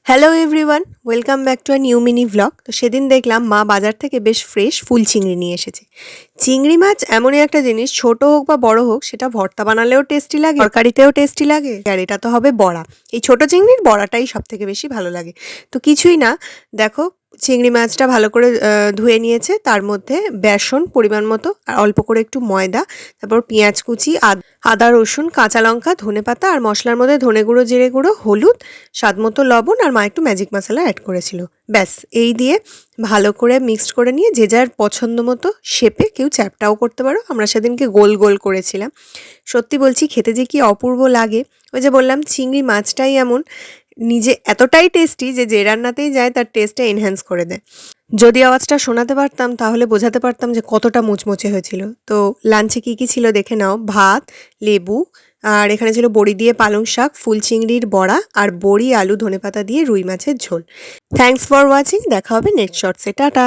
Hello everyone, welcome back to a new mini vlog. তো সেদিন দেখলাম মা বাজার থেকে বেশ ফ্রেশ ফুল চিংড়ি নিয়ে এসেছে। চিংড়ি মাছ এমনই একটা জিনিস, ছোট হোক বা বড় হোক, সেটা ভর্তা বানালেও টেস্টি লাগে, তরকারিতেও টেস্টি লাগে। আর এটা তো হবে বড়া। এই ছোট চিংড়ির বড়াটাই সব থেকে বেশি ভালো লাগে। তো কিছুই না, দেখো চিংড়ি মাছটা ভালো করে ধুয়ে নিয়েছে, তার মধ্যে বেসন পরিমাণ মতো আর অল্প করে একটু ময়দা, তারপর পেঁয়াজ কুচি, আদা রসুন, কাঁচা লঙ্কা, ধনেপাতা আর মশলার মধ্যে ধনে গুঁড়ো, জিরে গুঁড়ো, হলুদ, স্বাদ মতো লবণ আর মা একটু ম্যাজিক মশলা অ্যাড করেছিল। ব্যাস এই দিয়ে ভালো করে মিক্সড করে নিয়ে যে যার পছন্দ মতো শেপে, কেউ চ্যাপটাও করতে পারো, আমরা সেদিনকে গোল গোল করেছিলাম। সত্যি বলছি, খেতে যে কি অপূর্ব লাগে। ওই যে বললাম, চিংড়ি মাছটাই এমন, নিজে এতটাই টেস্টি যে যে রান্নাতেই যায় তার টেস্টটা এনহ্যান্স করে দেয়। যদি আওয়াজটা শোনাতে পারতাম তাহলে বোঝাতে পারতাম যে কতটা মুচমুচে হয়েছিল। তো লাঞ্চে কী কী ছিল দেখে নাও। ভাত, লেবু, আর এখানে ছিল বড়ি দিয়ে পালং শাক, ফুল চিংড়ির বড়া আর বড়ি, আলু, ধনেপাতা দিয়ে রুই মাছের ঝোল। Thanks for watching. দেখা হবে নেক্সট শর্টসে। টাটা।